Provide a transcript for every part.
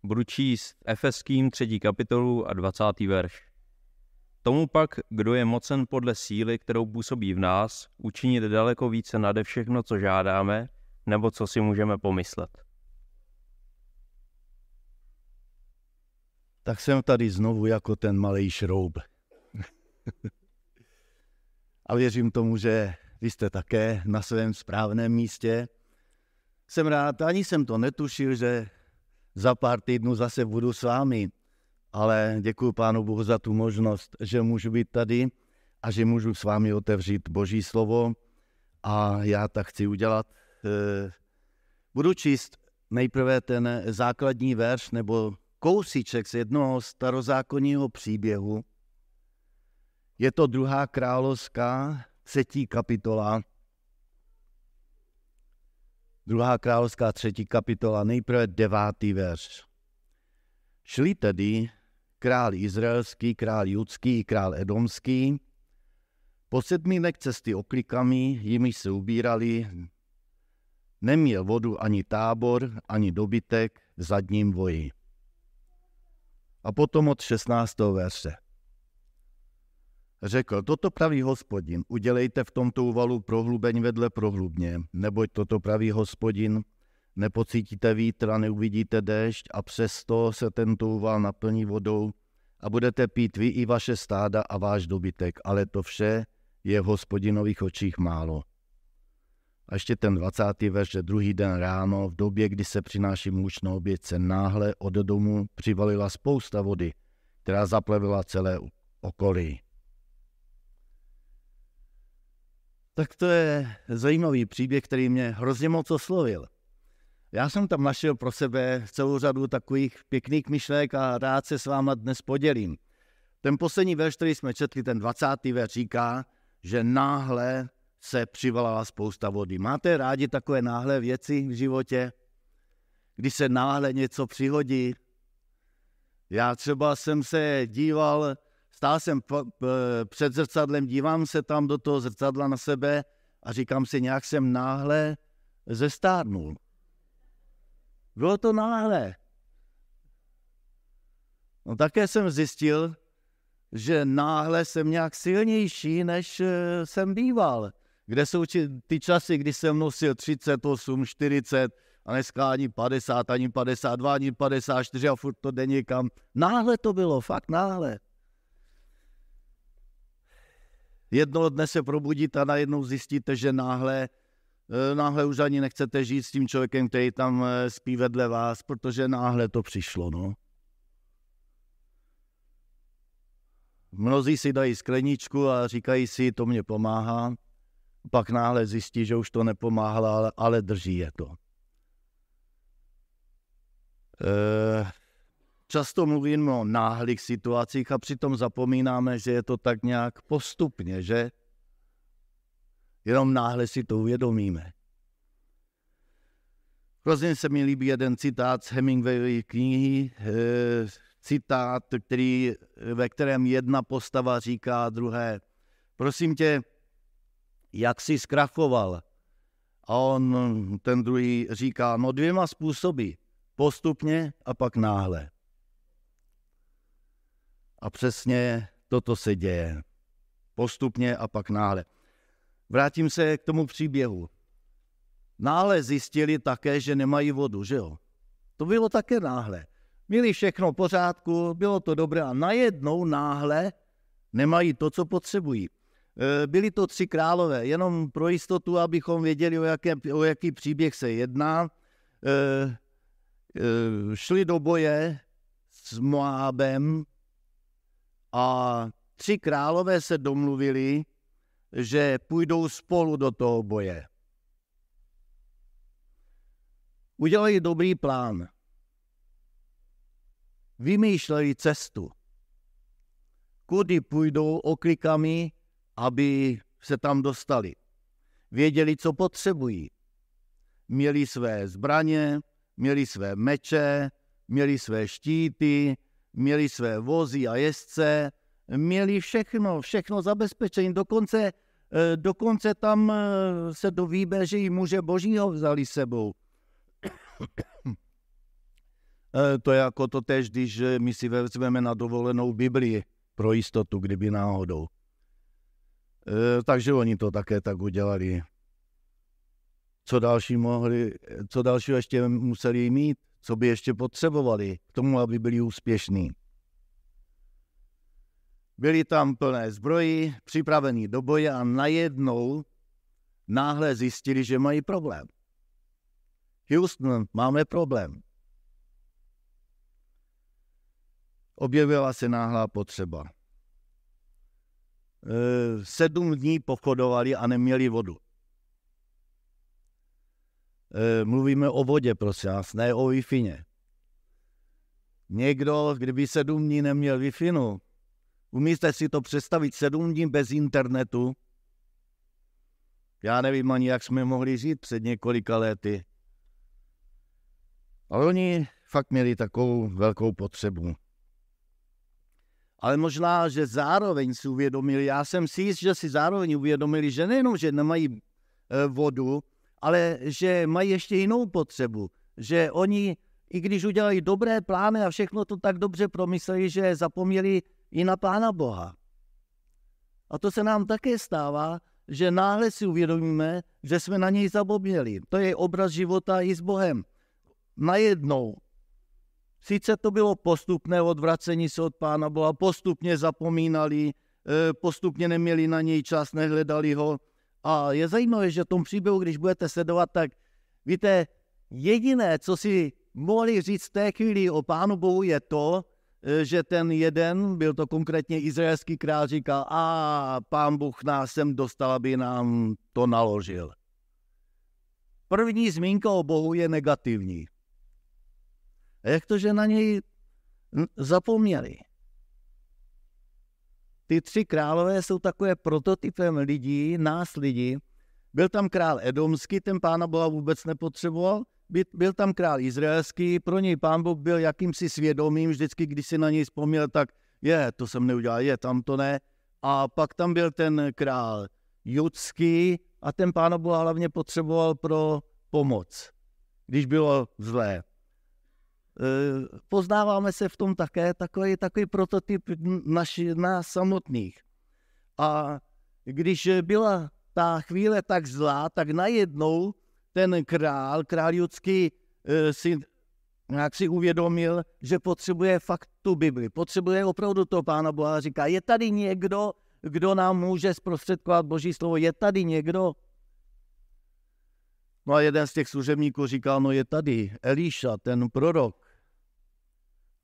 Budu číst Efeským 3. kapitolu a 20. verš. Tomu pak, kdo je mocen podle síly, kterou působí v nás, učinit daleko více nade všechno, co žádáme, nebo co si můžeme pomyslet. Tak jsem tady znovu jako ten malej šroub. A věřím tomu, že vy jste také na svém správném místě. Jsem rád, ani jsem to netušil, že za pár týdnů zase budu s vámi, ale děkuji Pánu Bohu za tu možnost, že můžu být tady a že můžu s vámi otevřít Boží slovo a já tak chci udělat. Budu číst nejprve ten základní verš nebo kousíček z jednoho starozákonního příběhu. Je to 2. královská 3. kapitola. 2. královská 3. kapitola, nejprve 9. verš. Šli tedy král izraelský, král judský i král edomský po 7 dnech cesty oklikami, jimi se ubírali, neměl vodu ani tábor, ani dobytek v zadním voji. A potom od 16. verše. Řekl, toto praví Hospodin, udělejte v tomto úvalu prohlubeň vedle prohlubně, neboť toto praví Hospodin, nepocítíte vítr a neuvidíte déšť a přesto se tento úval naplní vodou a budete pít vy i vaše stáda a váš dobytek, ale to vše je v Hospodinových očích málo. A ještě ten 20. verš, že druhý den ráno, v době, kdy se přináší muž na oběd, se náhle od domu přivalila spousta vody, která zaplavila celé okolí. Tak to je zajímavý příběh, který mě hrozně moc oslovil. Já jsem tam našel pro sebe celou řadu takových pěkných myšlenek a rád se s váma dnes podělím. Ten poslední verš, který jsme četli, ten 20. verš říká, že náhle se přivalala spousta vody. Máte rádi takové náhlé věci v životě, kdy se náhle něco přihodí? Já třeba jsem se díval, stál jsem před zrcadlem, dívám se tam do toho zrcadla na sebe a říkám si, nějak jsem náhle zestárnul. Bylo to náhle. No také jsem zjistil, že náhle jsem nějak silnější, než jsem býval. Kde jsou ty časy, kdy jsem nosil 38, 40 a dneska ani 50, ani 52, ani 54 a furt to jde někam. Náhle to bylo, fakt náhle. Jednoho dne se probudíte a najednou zjistíte, že náhle už ani nechcete žít s tím člověkem, který tam spí vedle vás, protože náhle to přišlo, no. Mnozí si dají skleničku a říkají si, to mě pomáhá. Pak náhle zjistí, že už to nepomáhá, ale drží je to. Často mluvíme o náhlých situacích a přitom zapomínáme, že je to tak nějak postupně, že? Jenom náhle si to uvědomíme. Hrozně se mi líbí jeden citát z Hemingwayovy knihy, citát, ve kterém jedna postava říká druhé, prosím tě, jak jsi zkrachoval? A ten druhý říká, no 2 způsoby, postupně a pak náhle. A přesně toto se děje. Postupně a pak náhle. Vrátím se k tomu příběhu. Náhle zjistili také, že nemají vodu, že jo? To bylo také náhle. Měli všechno v pořádku, bylo to dobré a najednou náhle nemají to, co potřebují. Byli to 3 králové, jenom pro jistotu, abychom věděli, o jaký příběh se jedná. Šli do boje s Moábem a 3 králové se domluvili, že půjdou spolu do toho boje. Udělali dobrý plán. Vymýšleli cestu. Kudy půjdou oklikami, aby se tam dostali. Věděli, co potřebují. Měli své zbraně, měli své meče, měli své štíty, měli své vozy a jezdce, měli všechno zabezpečení. Dokonce tam se dovíbe, že i muže božího vzali sebou. To je jako to tež, když my si vezmeme na dovolenou Biblii pro jistotu, kdyby náhodou. Takže oni to také tak udělali. Co dalšího ještě museli mít, co by ještě potřebovali k tomu, aby byli úspěšní. Byli tam plné zbroji, připravení do boje a najednou náhle zjistili, že mají problém. Houston, máme problém. Objevila se náhlá potřeba. 7 dní pochodovali a neměli vodu. Mluvíme o vodě, prosím vás, ne o Wi-Fi. Někdo, kdyby 7 dní neměl Wi-Fi, umíte si to představit 7 dní bez internetu? Já nevím ani, jak jsme mohli žít před několika lety. Ale oni fakt měli takovou velkou potřebu. Ale možná, že zároveň si uvědomili, já jsem si jist, že si zároveň uvědomili, že nejenom, že nemají vodu, ale že mají ještě jinou potřebu. Že oni, i když udělali dobré plány a všechno to tak dobře promysleli, že zapomněli i na Pána Boha. A to se nám také stává, že náhle si uvědomíme, že jsme na něj zapomněli. To je obraz života i s Bohem. Najednou. Sice to bylo postupné odvracení se od Pána Boha, postupně zapomínali, postupně neměli na něj čas, nehledali ho. A je zajímavé, že v tom příběhu, když budete sledovat, tak víte, jediné, co si mohli říct v té chvíli o Pánu Bohu, je to, že ten jeden, byl to konkrétně izraelský král, říkal, a Pán Bůh nás sem dostal, aby nám to naložil. První zmínka o Bohu je negativní. A jak to, že na něj zapomněli? Ty 3 králové jsou takové prototypem lidí, nás lidí. Byl tam král edomský, ten Pána Boha vůbec nepotřeboval. Byl tam král izraelský, pro něj Pán Bůh byl jakýmsi svědomím, vždycky, když si na něj vzpomněl, tak to jsem neudělal, tam to ne. A pak tam byl ten král judský a ten Pána Boha hlavně potřeboval pro pomoc, když bylo zlé. Poznáváme se v tom také, takový prototyp nás samotných. A když byla ta chvíle tak zlá, tak najednou ten král judský si uvědomil, že potřebuje fakt tu Bibli, potřebuje opravdu toho Pána Boha. Říká, je tady někdo, kdo nám může zprostředkovat Boží slovo, je tady někdo? No a jeden z těch služebníků říkal, no je tady Eliša, ten prorok.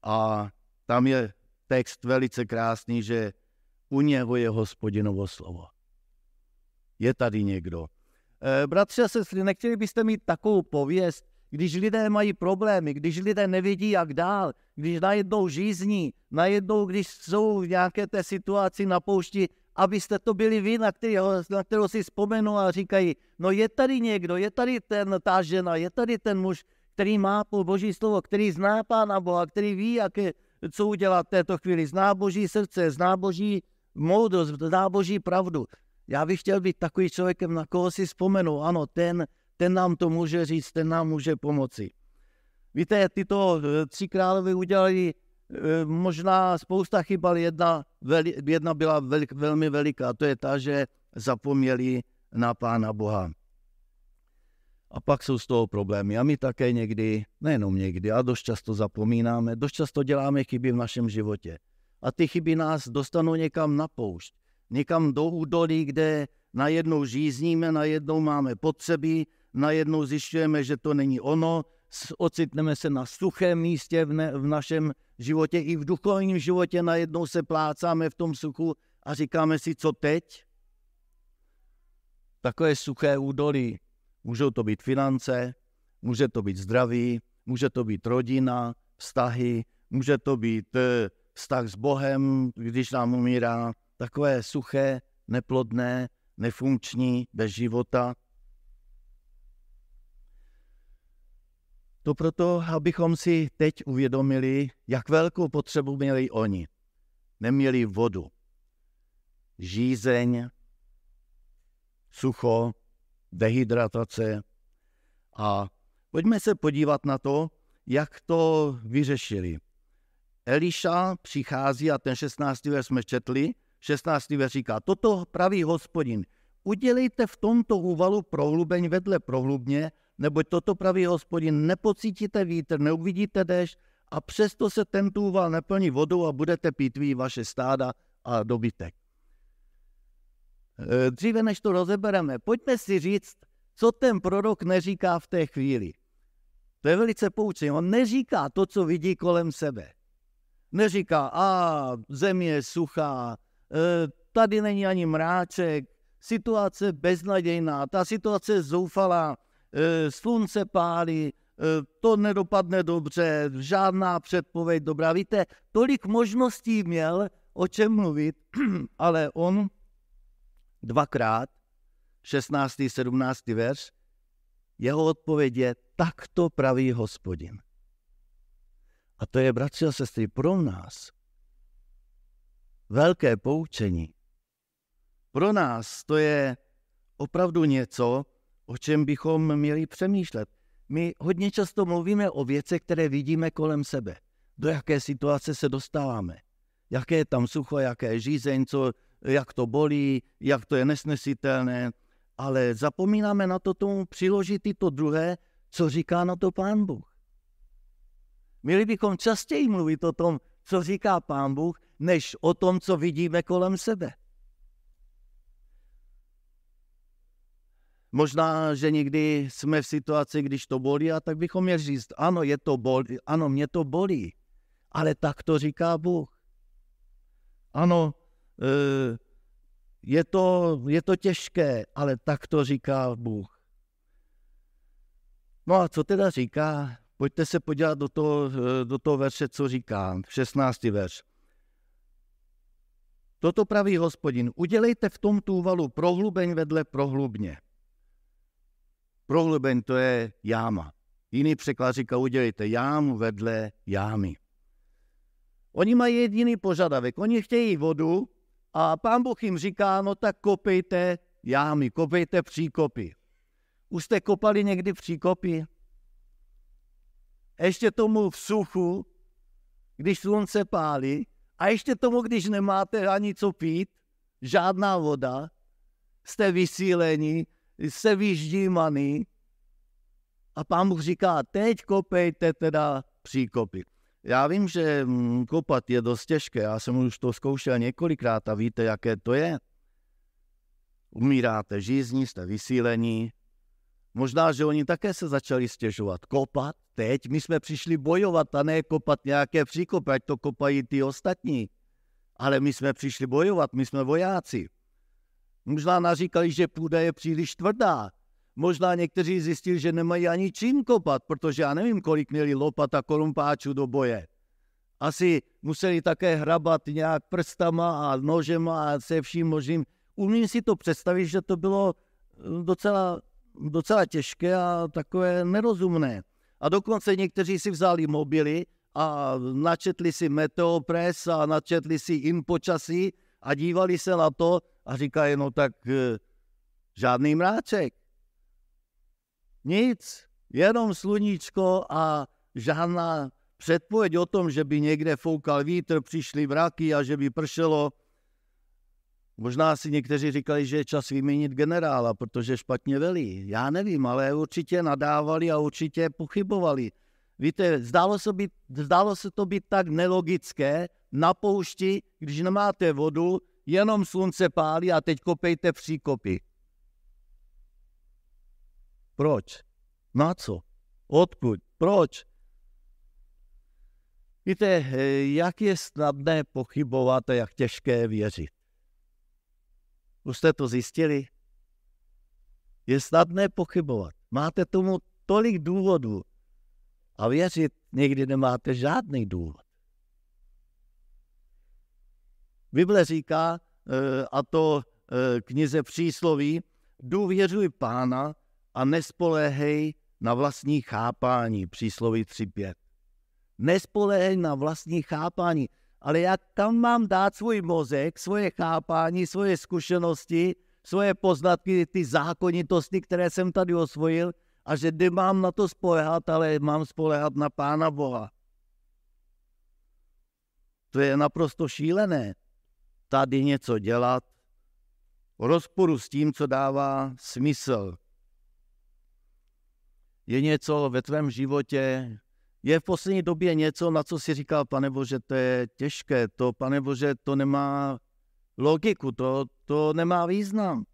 A tam je text velice krásný, že u něho je Hospodinovo slovo. Je tady někdo. Bratři a sestry, nechtěli byste mít takovou pověst, když lidé mají problémy, když lidé nevědí, jak dál, když najednou žízní, najednou, když jsou v nějaké té situaci na poušti, abyste to byli vy, na kterou si vzpomenou a říkají, no je tady někdo, je tady ta žena, je tady ten muž, který má Boží slovo, který zná Pána Boha, který ví, co udělat v této chvíli, zná Boží srdce, zná Boží moudrost, zná Boží pravdu. Já bych chtěl být takovým člověkem, na koho si vzpomenu, ano, ten nám to může říct, ten nám může pomoci. Víte, tyto 3 králové udělali možná spousta chyb, ale jedna byla velmi veliká, to je ta, že zapomněli na Pána Boha. A pak jsou z toho problémy. A my také někdy, nejenom někdy, a dost často zapomínáme, dost často děláme chyby v našem životě. A ty chyby nás dostanou někam na poušť, někam do údolí, kde najednou žízníme, najednou máme potřeby, najednou zjišťujeme, že to není ono, ocitneme se na suchém místě v našem životě, i v duchovním životě najednou se plácáme v tom suchu a říkáme si, co teď? Takové suché údolí. Můžou to být finance, může to být zdraví, může to být rodina, vztahy, může to být vztah s Bohem, když nám umírá. Takové suché, neplodné, nefunkční, bez života. To proto, abychom si teď uvědomili, jak velkou potřebu měli oni. Neměli vodu, žízeň, sucho, dehydratace. A pojďme se podívat na to, jak to vyřešili. Eliša přichází a ten 16. verš jsme četli. 16. verš říká, toto praví Hospodin. Udělejte v tomto úvalu prohlubeň vedle prohlubně, neboť toto praví Hospodin, nepocítíte vítr, neuvidíte déšť a přesto se tento úval neplní vodou a budete pitví vaše stáda a dobytek. Dříve než to rozebereme, pojďme si říct, co ten prorok neříká v té chvíli. To je velice poučné. On neříká to, co vidí kolem sebe. Neříká, země je suchá, tady není ani mráček, situace beznadějná, ta situace je zoufalá, slunce pálí, to nedopadne dobře, žádná předpověď dobrá. Víte, tolik možností měl, o čem mluvit, ale on dvakrát, 16. 17. verš, jeho odpověď je, takto praví Hospodin. A to je, bratři a sestry, pro nás velké poučení. Pro nás to je opravdu něco, o čem bychom měli přemýšlet. My hodně často mluvíme o věcech, které vidíme kolem sebe. Do jaké situace se dostáváme. Jaké je tam sucho, jaké je žízeň, jak to bolí, jak to je nesnesitelné. Ale zapomínáme na to tomu přiložit i to druhé, co říká na to Pán Bůh. Měli bychom častěji mluvit o tom, co říká Pán Bůh, než o tom, co vidíme kolem sebe. Možná, že někdy jsme v situaci, když to bolí, a tak bychom měli říct, ano, ano, mě to bolí, ale tak to říká Bůh. Ano, je to těžké, ale tak to říká Bůh. No a co teda říká? Pojďte se podívat do toho verše, co říká, 16. verš. Toto praví Hospodin, udělejte v tomto úvalu prohlubeň vedle prohlubně. Prohlubeň to je jáma. Jiný překlad říká, udělejte jámu vedle jámy. Oni mají jediný požadavek, oni chtějí vodu a Pán Bůh jim říká, no tak kopejte jámy, kopejte příkopy. Už jste kopali někdy příkopy? Ještě tomu v suchu, když slunce pálí, a ještě tomu, když nemáte ani co pít, žádná voda, jste vysíleni, jste vyždímaný a Pán Bůh říká, teď kopejte teda příkopy. Já vím, že kopat je dost těžké, já jsem už to zkoušel několikrát a víte, jaké to je. Umíráte žízní, jste vysílení. Možná, že oni také se začali stěžovat. Kopat? Teď my jsme přišli bojovat a ne kopat nějaké příkopy, ať to kopají ty ostatní. Ale my jsme přišli bojovat, my jsme vojáci. Možná naříkali, že půda je příliš tvrdá. Možná někteří zjistili, že nemají ani čím kopat, protože já nevím, kolik měli lopat a kolumpáčů do boje. Asi museli také hrabat nějak prstama a nožema a se vším možným. Umím si to představit, že to bylo docela těžké a takové nerozumné. A dokonce někteří si vzali mobily a načetli si Meteopress a načetli si Inpočasí a dívali se na to a říkají, no tak žádný mráček. Nic, jenom sluníčko a žádná předpověď o tom, že by někde foukal vítr, přišly mraky a že by pršelo. Možná si někteří říkali, že je čas vyměnit generála, protože špatně velí. Já nevím, ale určitě nadávali a určitě pochybovali. Víte, zdálo se to být tak nelogické na poušti, když nemáte vodu, jenom slunce pálí a teď kopejte příkopy. Proč? Na co? Odkud? Proč? Víte, jak je snadné pochybovat a jak těžké věřit. Už jste to zjistili? Je snadné pochybovat. Máte tomu tolik důvodů a věřit někdy nemáte žádný důvod. Bible říká, a to knize Přísloví, důvěřuj Pána a nespoléhej na vlastní chápání, Přísloví 3.5. Nespoléhej na vlastní chápání. Ale kam mám dát svůj mozek, svoje chápání, svoje zkušenosti, svoje poznatky, ty zákonitosti, které jsem tady osvojil a že nemám na to spoléhat, ale mám spoléhat na Pána Boha. To je naprosto šílené. Tady něco dělat v rozporu s tím, co dává smysl. Je něco ve tvém životě, je v poslední době něco, na co si říkal, Pane Bože, to je těžké, to, Pane Bože, to nemá logiku, to nemá význam.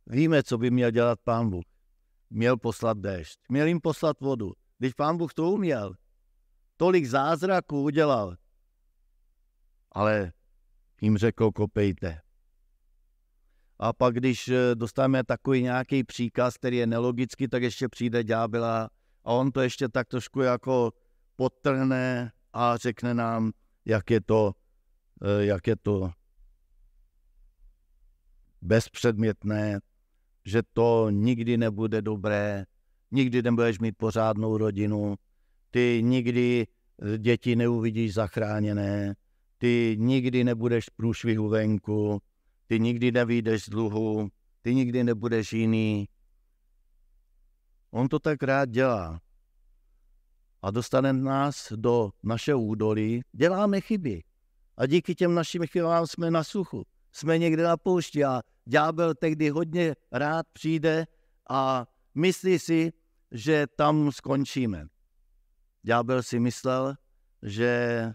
Víme, co by měl dělat Pán Bůh. Měl poslat déšť, měl jim poslat vodu. Když Pán Bůh to uměl, tolik zázraků udělal, ale jim řekl, kopejte. A pak, když dostaneme takový nějaký příkaz, který je nelogický, tak ještě přijde ďábel a on to ještě tak trošku jako podtrhne a řekne nám, jak je to bezpředmětné, že to nikdy nebude dobré, nikdy nebudeš mít pořádnou rodinu, ty nikdy děti neuvidíš zachráněné, ty nikdy nebudeš v průšvihu venku, ty nikdy nevyjdeš z dluhu, ty nikdy nebudeš jiný. On to tak rád dělá. A dostane nás do našeho údolí, děláme chyby. A díky těm našim chybám jsme na suchu. Jsme někde na poušti a ďábel tehdy hodně rád přijde a myslí si, že tam skončíme. Ďábel si myslel, že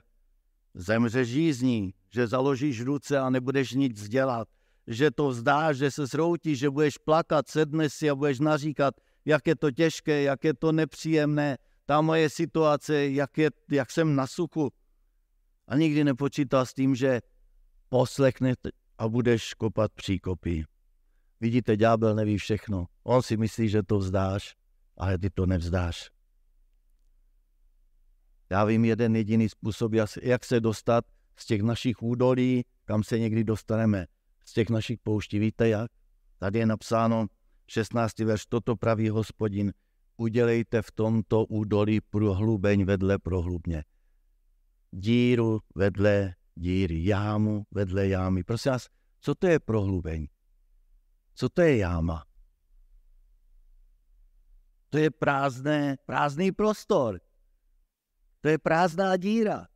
zemřeš žízní, že založíš ruce a nebudeš nic dělat, že to vzdáš, že se zhroutíš, že budeš plakat, sedneš si a budeš naříkat, jak je to těžké, jak je to nepříjemné, ta moje situace, jak jsem na suchu. A nikdy nepočítal s tím, že poslechneš a budeš kopat příkopy. Vidíte, ďábel neví všechno. On si myslí, že to vzdáš, ale ty to nevzdáš. Já vím jeden jediný způsob, jak se dostat z těch našich údolí, kam se někdy dostaneme, z těch našich pouští. Víte jak? Tady je napsáno 16. verš, toto praví Hospodin, udělejte v tomto údolí prohlubeň vedle prohlubně. Díru vedle díry, jámu vedle jámy. Prosím vás, co to je prohlubeň? Co to je jáma? To je prázdný prostor. To je prázdná díra.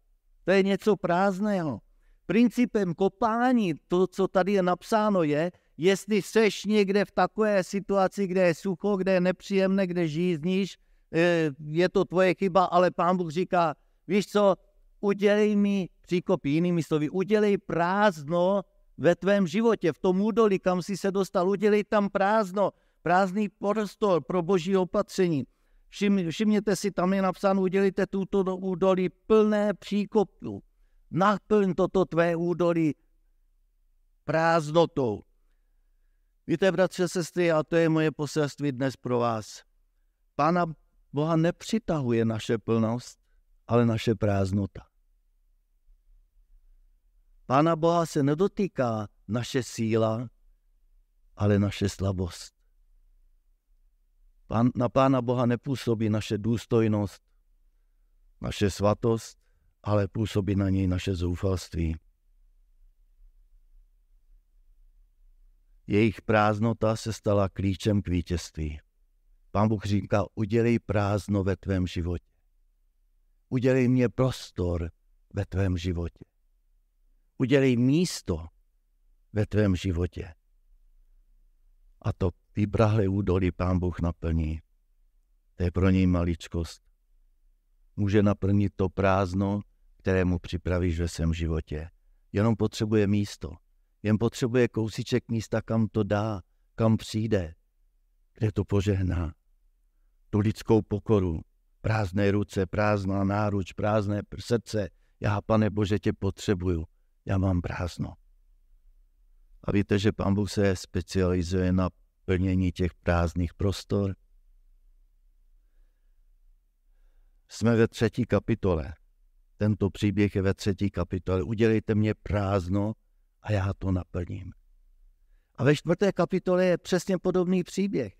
To je něco prázdného. Principem kopání, to, co tady je napsáno, je, jestli seš někde v takové situaci, kde je sucho, kde je nepříjemné, kde žízníš, je to tvoje chyba, ale Pán Bůh říká, víš co, udělej mi příkopy, jinými slovy, udělej prázdno ve tvém životě, v tom údolí, kam jsi se dostal, udělej tam prázdný prostor pro boží opatření. Všimněte si, tam je napsáno, udělejte tuto údolí plné příkopů. Naplň toto tvé údolí prázdnotou. Víte, bratře, sestry, a to je moje poselství dnes pro vás. Pána Boha nepřitahuje naše plnost, ale naše prázdnota. Pána Boha se nedotýká naše síla, ale naše slabost. Na Pána Boha nepůsobí naše důstojnost, naše svatost, ale působí na něj naše zoufalství. Jejich prázdnota se stala klíčem k vítězství. Pán Bůh říká, udělej prázdno ve tvém životě. Udělej mě prostor ve tvém životě. Udělej místo ve tvém životě. A to vybrahlé údolí Pán Bůh naplní. To je pro něj maličkost. Může naplnit to prázdno, které mu připravíš ve svém životě. Jenom potřebuje místo. Jen potřebuje kousíček místa, kam to dá, kam přijde, kde to požehná. Tu lidskou pokoru, prázdné ruce, prázdná náruč, prázdné srdce. Já, Pane Bože, tě potřebuju. Já mám prázdno. A víte, že Pán Bůh se specializuje na plnění těch prázdných prostor. Jsme ve 3. kapitole. Tento příběh je ve 3. kapitole. Udělejte mě prázdno a já to naplním. A ve 4. kapitole je přesně podobný příběh.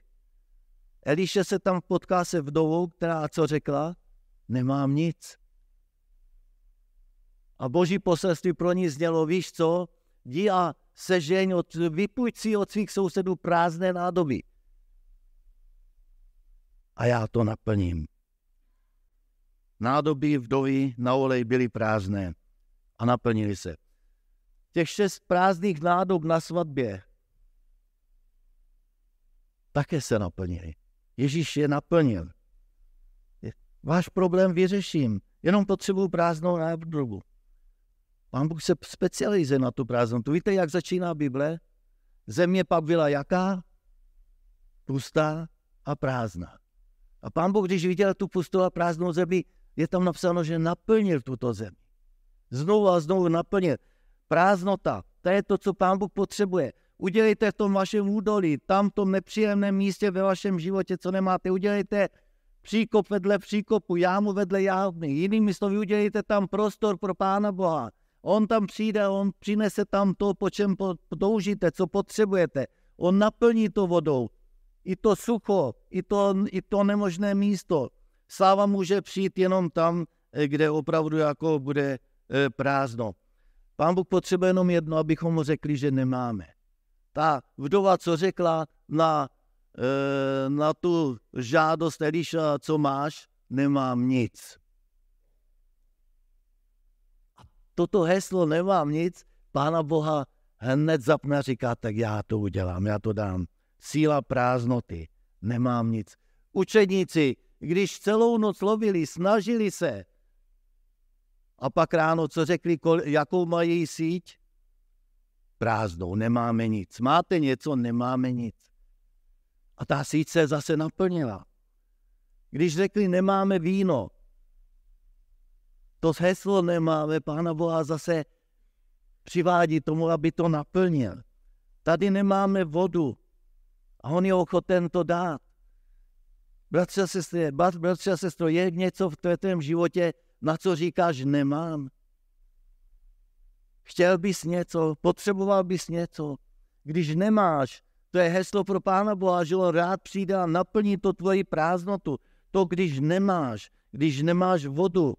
Eliše se tam potká se vdovou, která co řekla? Nemám nic. A boží poselství pro ní znělo, víš co? jdi a sežeň, vypůjč si od svých sousedů prázdné nádoby. A já to naplním. Nádoby vdovy na olej byly prázdné a naplnily se. Těch 6 prázdných nádob na svatbě také se naplnily. Ježíš je naplnil. Váš problém vyřeším, jenom potřebuji prázdnou nádobu. Pán Bůh se specializuje na tu prázdnotu. Víte, jak začíná Bible? Země pak byla jaká? Pustá a prázdná. A Pán Bůh, když viděl tu pustou a prázdnou zemi, je tam napsáno, že naplnil tuto zemi. Znovu a znovu naplnil. Prázdnota, to je to, co Pán Bůh potřebuje. Udělejte v tom vašem údolí, tam v tom nepříjemném místě ve vašem životě, co nemáte, udělejte příkop vedle příkopu, jámu vedle jámy. Jinými slovy, udělejte tam prostor pro Pána Boha. On tam přijde, on přinese tam to, po čem toužíte, co potřebujete. On naplní to vodou. I to sucho, i to nemožné místo. Sláva může přijít jenom tam, kde opravdu jako bude prázdno. Pán Bůh potřebuje jenom jedno, abychom mu řekli, že nemáme. Ta vdova, co řekla na tu žádost Eliša, co máš, nemám nic. A toto heslo nemám nic, Pána Boha hned zapne a říká, tak já to udělám, já to dám. Síla prázdnoty, nemám nic. Učedníci, když celou noc lovili, snažili se, a pak ráno, co řekli, jakou mají síť? Prázdnou, nemáme nic. Máte něco? Nemáme nic. A ta síť se zase naplnila. Když řekli, nemáme víno, to heslo nemáme, Pána Boha zase přivádí tomu, aby to naplnil. Tady nemáme vodu a on je ochoten to dát. Bratře a sestro, je něco v tvém životě, na co říkáš nemám? Chtěl bys něco, potřeboval bys něco. Když nemáš, to je heslo pro Pána Boha, že on rád přijde a naplní to tvoji prázdnotu. To, když nemáš vodu,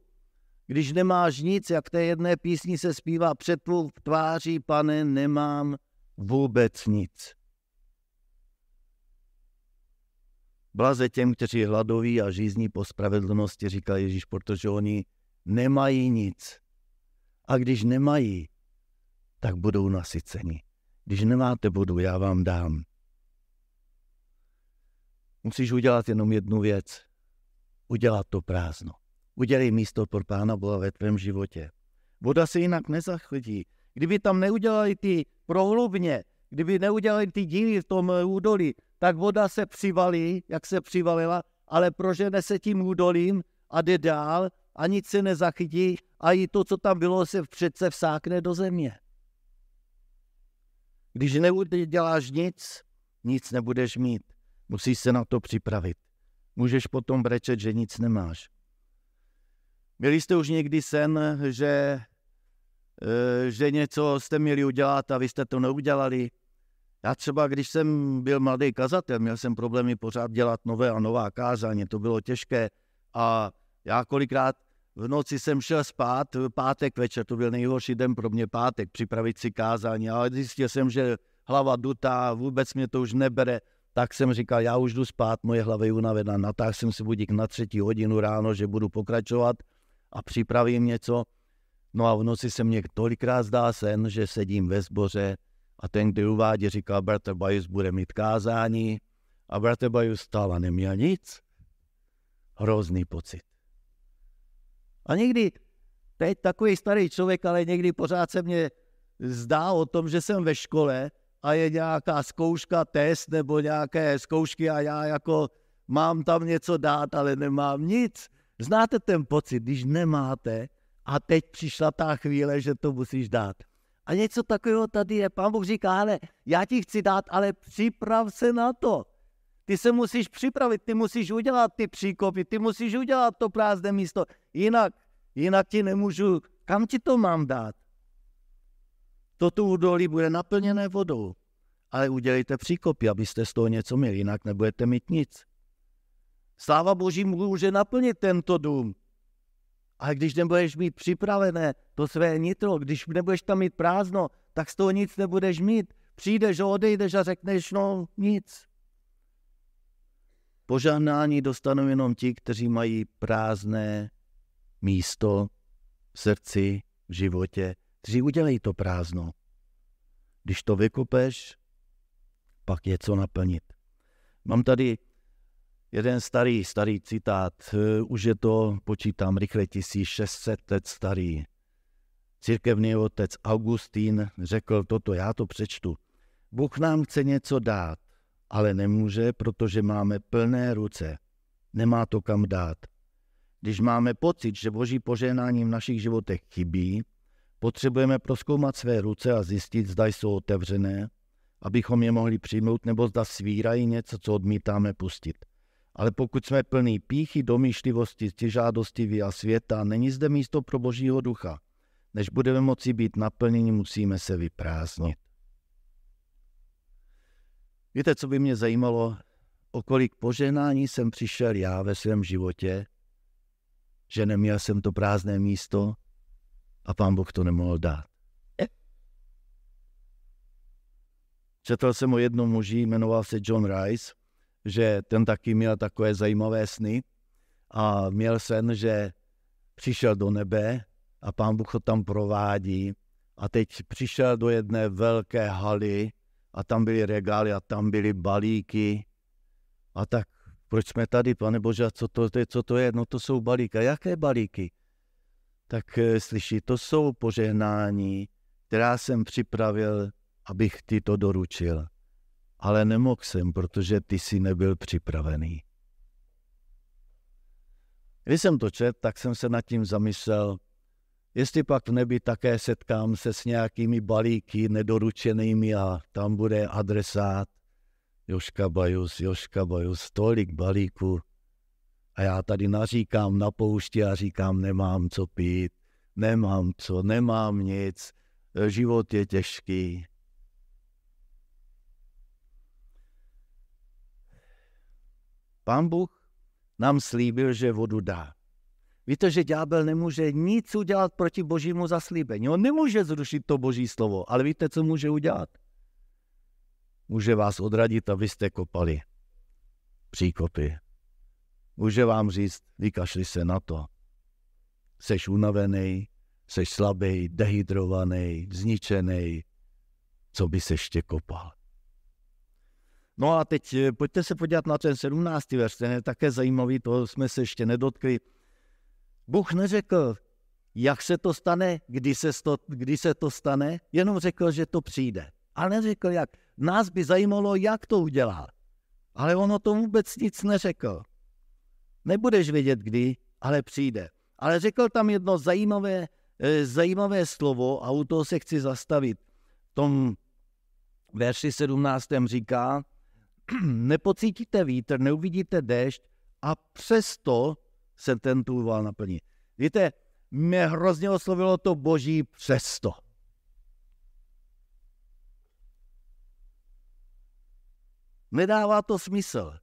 když nemáš nic, jak té jedné písni se zpívá, před tvou tváří, Pane, nemám vůbec nic. Blaze těm, kteří hladoví a žízní po spravedlnosti, říká Ježíš, protože oni nemají nic. A když nemají, tak budou nasyceni. Když nemáte vodu, já vám dám. Musíš udělat jenom jednu věc. Udělat to prázdno. Udělej místo pro Pána Boha ve tvém životě. Voda se jinak nezachytí. Kdyby tam neudělali ty prohlubně, kdyby neudělali ty díly v tom údolí, tak voda se přivalí, jak se přivalila, ale prožene se tím údolím a jde dál a nic se nezachytí a i to, co tam bylo, se přece vsákne do země. Když neuděláš nic nebudeš mít. Musíš se na to připravit. Můžeš potom brečet, že nic nemáš. Měli jste už někdy sen, že něco jste měli udělat a vy jste to neudělali? Já třeba, když jsem byl mladý kazatel, měl jsem problémy pořád dělat nové a nová kázání, to bylo těžké a já kolikrát v noci jsem šel spát, pátek večer, to byl nejhorší den pro mě pátek, připravit si kázání, ale zjistil jsem, že hlava dutá, vůbec mě to už nebere, tak jsem říkal, já už jdu spát, moje hlava je unavená, natáhl jsem si budík na 3 hodinu ráno, že budu pokračovat a připravím něco. No a v noci se mě tolikrát zdá sen, že sedím ve sboře a ten, kdo uvádí, říkal, bratr Bajus bude mít kázání a bratr Bajus stál a neměl nic. Hrozný pocit. A někdy, teď takový starý člověk, ale někdy pořád se mě zdá o tom, že jsem ve škole a je nějaká zkouška, test nebo nějaké zkoušky a já jako mám tam něco dát, ale nemám nic. Znáte ten pocit, když nemáte a teď přišla ta chvíle, že to musíš dát. A něco takového tady je. Pán Bůh říká, ale já ti chci dát, ale připrav se na to. Ty se musíš připravit, ty musíš udělat ty příkopy, ty musíš udělat to prázdné místo. Jinak ti nemůžu, kam ti to mám dát? Toto údolí bude naplněné vodou, ale udělejte příkopy, abyste z toho něco měli, jinak nebudete mít nic. Sláva Boží může naplnit tento dům, ale když nebudeš mít připravené to své nitro, když nebudeš tam mít prázdno, tak z toho nic nebudeš mít. Přijdeš a odejdeš a řekneš, no nic. Požehnání dostanou jenom ti, kteří mají prázdné místo v srdci, v životě, kteří udělají to prázdno. Když to vykopeš, pak je co naplnit. Mám tady jeden starý citát, už je to, počítám rychle, 1600 let starý. Církevní otec Augustín řekl toto, já to přečtu. Bůh nám chce něco dát, ale nemůže, protože máme plné ruce. Nemá to kam dát. Když máme pocit, že Boží požehnání v našich životech chybí, potřebujeme prozkoumat své ruce a zjistit, zda jsou otevřené, abychom je mohli přijmout, nebo zda svírají něco, co odmítáme pustit. Ale pokud jsme plní pýchy, domýšlivosti, stěžádostiví a světa, není zde místo pro Božího ducha. Než budeme moci být naplněni, musíme se vyprázdnit. Víte, co by mě zajímalo? O kolik požehnání jsem přišel já ve svém životě, že neměl jsem to prázdné místo a Pán Bůh to nemohl dát. Četl jsem o jednom muži, jmenoval se John Rice, že ten taky měl takové zajímavé sny a měl sen, že přišel do nebe a Pán Bůh ho tam provádí a teď přišel do jedné velké haly a tam byly regály a tam byly balíky a tak proč jsme tady, Pane Bože, co to je? No to jsou balíky. A jaké balíky? Tak slyší, to jsou požehnání, která jsem připravil, abych ti to doručil. Ale nemohl jsem, protože ty jsi nebyl připravený. Když jsem to četl, tak jsem se nad tím zamyslel, jestli pak v nebi také setkám se s nějakými balíky nedoručenými a tam bude adresát Jožka Bajus, tolik balíků. A já tady naříkám na poušti a říkám, nemám co pít, nemám nic, život je těžký. Pán Bůh nám slíbil, že vodu dá. Víte, že ďábel nemůže nic udělat proti Božímu zaslíbení. On nemůže zrušit to Boží slovo, ale víte, co může udělat? Může vás odradit, abyste kopali příkopy. Může vám říct, vykašli se na to. Seš unavený, seš slabý, dehydrovaný, zničený. Co bys ještě kopal? No a teď pojďte se podívat na ten 17. verš, ten je také zajímavý, toho jsme se ještě nedotkli. Bůh neřekl, jak se to stane, kdy se to stane, jenom řekl, že to přijde. Ale neřekl jak. Nás by zajímalo, jak to udělá. Ale on o tom vůbec nic neřekl. Nebudeš vědět kdy, ale přijde. Ale řekl tam jedno zajímavé slovo a u toho se chci zastavit. V tom verši 17. říká, nepocítíte vítr, neuvidíte déšť a přesto se ten tůval naplní. Víte, mě hrozně oslovilo to Boží přesto. Nedává to smysl.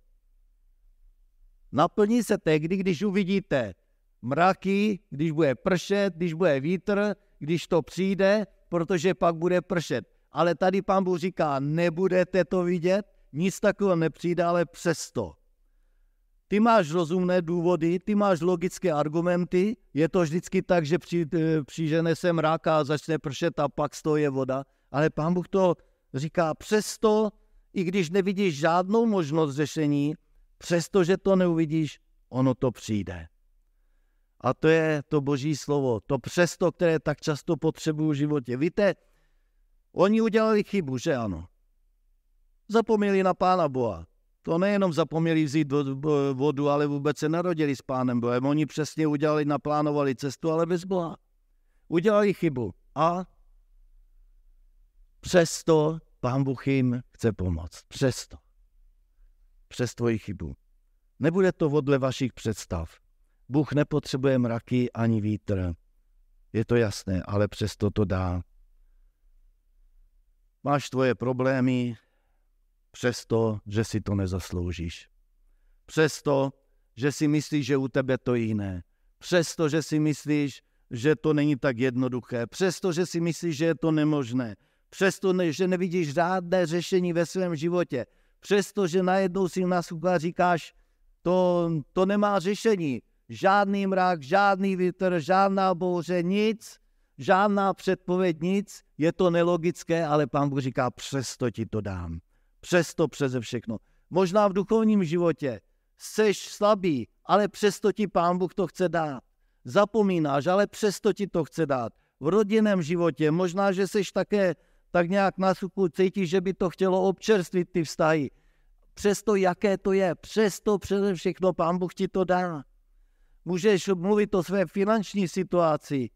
Naplní se tehdy, když uvidíte mraky, když bude pršet, když bude vítr, když to přijde, protože pak bude pršet. Ale tady Pán Bůh říká, nebudete to vidět, nic takového nepřijde, ale přesto. Ty máš rozumné důvody, ty máš logické argumenty, je to vždycky tak, že přižene se mrak a začne pršet a pak z toho je voda. Ale Pán Bůh to říká přesto, i když nevidíš žádnou možnost řešení, přestože to neuvidíš, ono to přijde. A to je to Boží slovo, to přesto, které tak často potřebuju v životě. Víte, oni udělali chybu, že ano? Zapomněli na Pána Boha. To nejenom zapomněli vzít vodu, ale vůbec se narodili s Pánem Bohem. Oni přesně naplánovali cestu, ale bez Boha. Udělali chybu. A přesto Pán Bůh jim chce pomoct. Přes tvoji chybu. Nebude to podle vašich představ. Bůh nepotřebuje mraky ani vítr. Je to jasné, ale přesto to dá. Máš tvoje problémy, přesto, že si to nezasloužíš. Přesto, že si myslíš, že u tebe to je jiné. Přesto, že si myslíš, že to není tak jednoduché. Přesto, že si myslíš, že je to nemožné. přesto, že nevidíš žádné řešení ve svém životě, přesto, že najednou si nasloucháš a říkáš, to nemá řešení, žádný mrak, žádný vítr, žádná bouře, nic, žádná předpověď, nic, je to nelogické, ale Pán Bůh říká, přesto ti to dám, přesto přeze všechno. Možná v duchovním životě seš slabý, ale přesto ti Pán Bůh to chce dát. Zapomínáš, ale přesto ti to chce dát. V rodinném životě, možná, že seš také tak nějak na suchu, cítíš, že by to chtělo občerstvit ty vztahy. Přesto, jaké to je, přesto přeze všechno Pán Bůh ti to dá. Můžeš mluvit o své finanční situaci,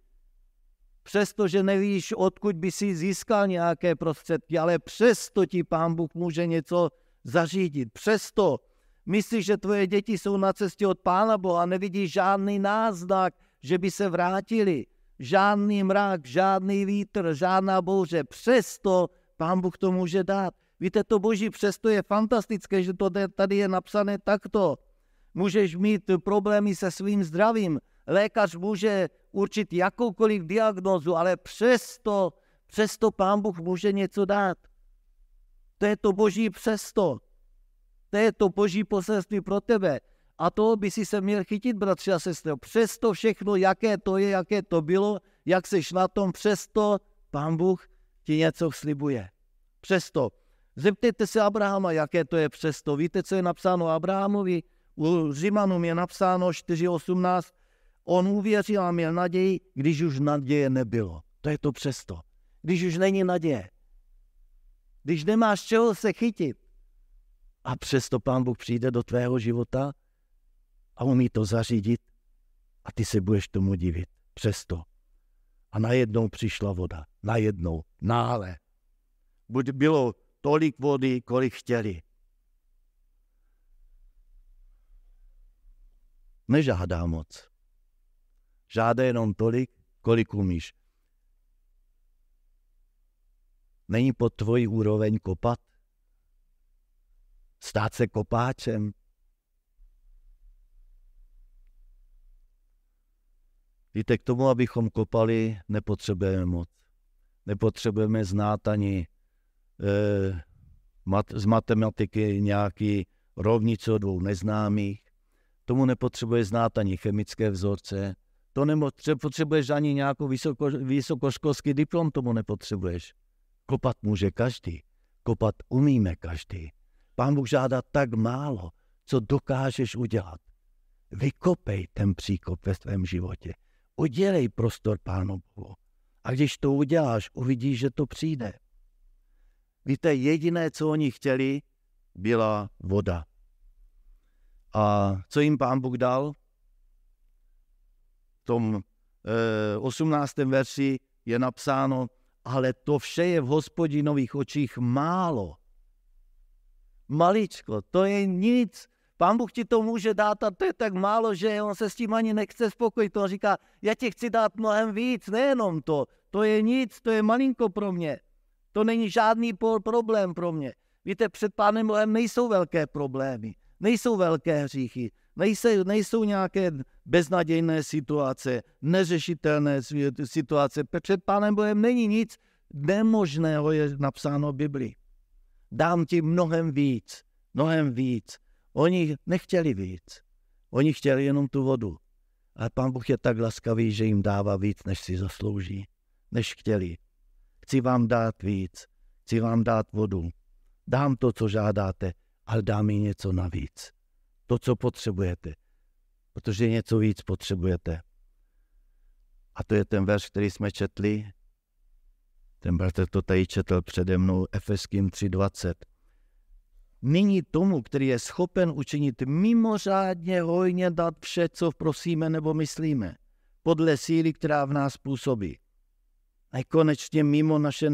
přestože nevíš, odkud by si získal nějaké prostředky, ale přesto ti Pán Bůh může něco zařídit. Přesto myslíš, že tvoje děti jsou na cestě od Pána Boha, nevidíš žádný náznak, že by se vrátili. Žádný mrak, žádný vítr, žádná bouře. Přesto Pán Bůh to může dát. Víte, to Boží přesto je fantastické, že to tady je napsané takto. Můžeš mít problémy se svým zdravím. Lékař může určit jakoukoliv diagnózu, ale přesto Pán Bůh může něco dát. To je to Boží přesto. To je to Boží poselství pro tebe. A toho by si se měl chytit, bratři a sestry. Přesto všechno, jaké to je, jaké to bylo, jak seš na tom, přesto Pán Bůh ti něco slibuje. Přesto. Zeptejte se Abrahama, jaké to je přesto. Víte, co je napsáno Abrahamovi? U Římanům je napsáno 4.18. On uvěřil a měl naději, když už naděje nebylo. To je to přesto. Když už není naděje. Když nemáš čeho se chytit. A přesto Pán Bůh přijde do tvého života a umí to zařídit a ty se budeš tomu divit. Přesto. A najednou přišla voda. Najednou. Náhle. Bylo tolik vody, kolik chtěli. Nežádá moc. Žádá jenom tolik, kolik umíš. Není pod tvojí úroveň kopat? Stát se kopáčem? Víte, k tomu, abychom kopali, nepotřebujeme moc. Nepotřebujeme znát ani z matematiky nějaký rovnice od dvou neznámých. Tomu nepotřebuje znát ani chemické vzorce. To nepotřebuješ ani nějakou vysokoškolský diplom, tomu nepotřebuješ. Kopat může každý. Kopat umíme každý. Pán Bůh žádá tak málo, co dokážeš udělat. Vykopej ten příkop ve svém životě. Udělej prostor Pánu Bohu. A když to uděláš, uvidíš, že to přijde. Víte, jediné, co oni chtěli, byla voda. A co jim Pán Bůh dal? V tom 18. verši je napsáno, ale to vše je v Hospodinových očích málo. Maličko, to je nic. Pán Bůh ti to může dát a to je tak málo, že on se s tím ani nechce spokojit. On říká, já ti chci dát mnohem víc, nejenom to. To je nic, to je malinko pro mě. To není žádný problém pro mě. Víte, před Pánem Bohem nejsou velké problémy, nejsou velké hříchy, nejsou nějaké beznadějné situace, neřešitelné situace. Před Pánem Bohem není nic nemožného, je napsáno v Biblii. Dám ti mnohem víc, mnohem víc. Oni nechtěli víc. Oni chtěli jenom tu vodu. Ale Pán Bůh je tak laskavý, že jim dává víc, než si zaslouží, než chtěli. Chci vám dát víc, chci vám dát vodu. Dám to, co žádáte, ale dám i něco navíc. To, co potřebujete. Protože něco víc potřebujete. A to je ten verš, který jsme četli. Ten bratr to tady četl přede mnou, Efeským 3.20. Nyní tomu, který je schopen učinit mimořádně hojně dát vše, co prosíme nebo myslíme, podle síly, která v nás působí. A konečně mimo naše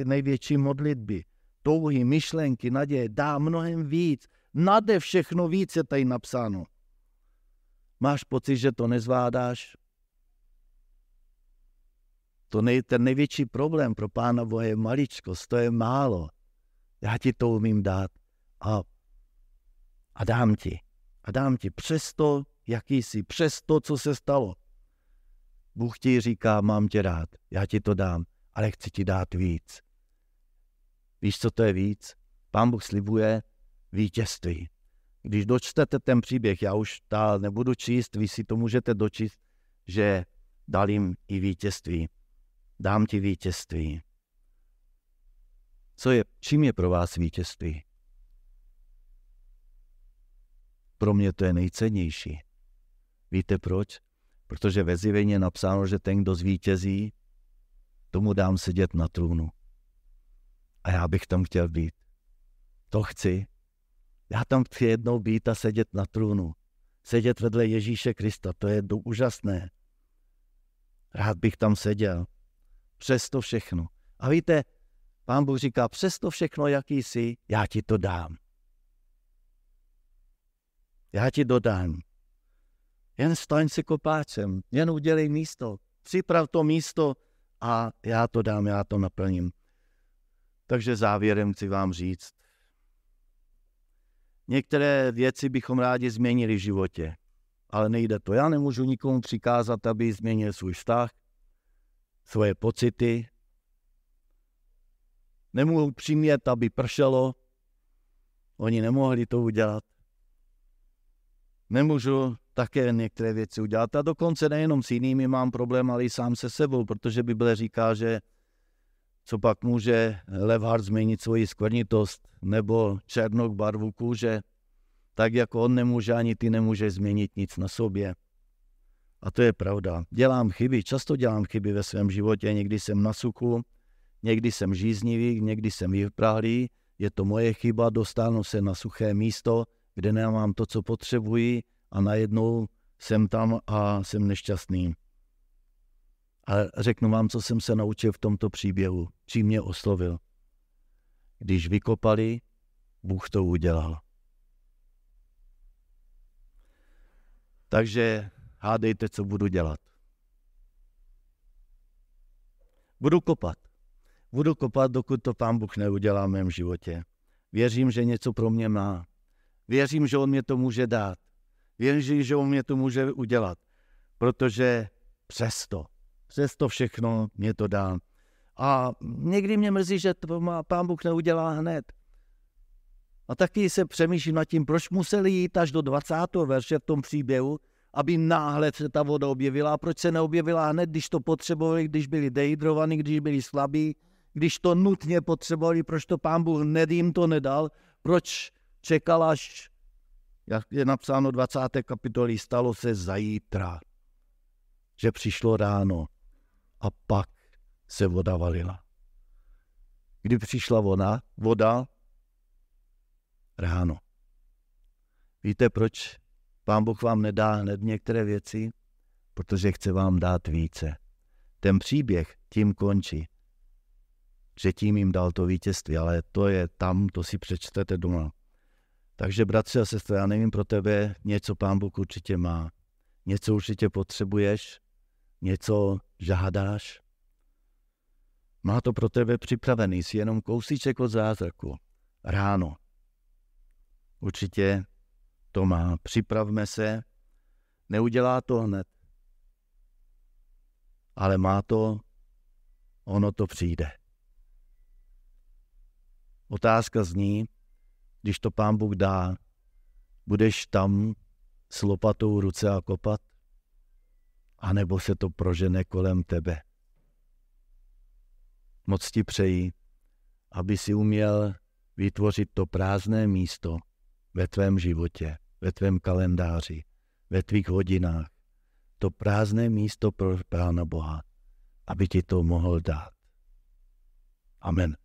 největší modlitby, touhy, myšlenky, naděje, dá mnohem víc. Nade všechno víc je tady napsáno. Máš pocit, že to nezvládáš? Ten největší problém pro Pána Boha je maličkost, to je málo. Já ti to umím dát a dám ti. A dám ti přesto, jaký jsi, přesto, co se stalo. Bůh ti říká, mám tě rád, já ti to dám, ale chci ti dát víc. Víš, co to je víc? Pán Bůh slibuje vítězství. Když dočtete ten příběh, já už dál nebudu číst, vy si to můžete dočíst, že dal jim i vítězství. Dám ti vítězství. Čím je pro vás vítězství? Pro mě to je nejcennější. Víte proč? Protože ve Zjevení je napsáno, že ten, kdo zvítězí, tomu dám sedět na trůnu. A já bych tam chtěl být. To chci. Já tam chci jednou být a sedět na trůnu. Sedět vedle Ježíše Krista, to je úžasné. Rád bych tam seděl. Přes to všechno. A víte, Pán Bůh říká, přes to všechno, jaký jsi, já ti to dám. Já ti dodám. Jen staň si kopáčem, jen udělej místo. Připrav to místo a já to dám, já to naplním. Takže závěrem chci vám říct, některé věci bychom rádi změnili v životě, ale nejde to. Já nemůžu nikomu přikázat, aby změnil svůj vztah, svoje pocity. Nemůžu přimět, aby pršelo. Oni nemohli to udělat. Nemůžu také některé věci udělat. A dokonce nejenom s jinými mám problém, ale i sám se sebou, protože Bible říká, že co pak může levhart změnit svoji skvrnitost nebo černok barvu kůže, tak jako on nemůže, ani ty nemůžeš změnit nic na sobě. A to je pravda. Dělám chyby, často dělám chyby ve svém životě, někdy jsem na suchu, někdy jsem žíznivý, někdy jsem vyprahlý, je to moje chyba, dostanu se na suché místo, kde nemám to, co potřebuji a najednou jsem tam a jsem nešťastný. Ale řeknu vám, co jsem se naučil v tomto příběhu, čím mě oslovil. Když vykopali, Bůh to udělal. Takže hádejte, co budu dělat. Budu kopat, dokud to Pán Bůh neudělá v mém životě. Věřím, že něco pro mě má. Věřím, že on mě to může dát. Věřím, že on mě to může udělat. Protože přesto všechno mě to dá. A někdy mě mrzí, že to Pán Bůh neudělá hned. A taky se přemýšlím nad tím, proč museli jít až do 20. verše v tom příběhu, aby náhle se ta voda objevila. A proč se neobjevila hned, když to potřebovali, když byli dehydrovaní, když byli slabí, když to nutně potřebovali, proč to Pán Bůh jim to nedal, proč čekal až, jak je napsáno 20. kapitolí, stalo se zítra, že přišlo ráno a pak se voda valila. Kdy přišla voda? Ráno. Víte, proč Pán Bůh vám nedá hned některé věci? Protože chce vám dát více. Ten příběh tím končí, že tím jim dal to vítězství, ale to je tam, to si přečtete doma. Takže bratři a sestry, já nevím pro tebe, něco Pán Bůh určitě má. Něco určitě potřebuješ, něco žádáš. Má to pro tebe připravený, jsi jenom kousíček od zázraku. Ráno. Určitě to má. Připravme se. Neudělá to hned. Ale má to, ono to přijde. Otázka zní, když to Pán Bůh dá, budeš tam s lopatou v ruce a kopat? A nebo se to prožene kolem tebe? Moc ti přeji, aby si uměl vytvořit to prázdné místo ve tvém životě, ve tvém kalendáři, ve tvých hodinách. To prázdné místo pro Pána Boha, aby ti to mohl dát. Amen.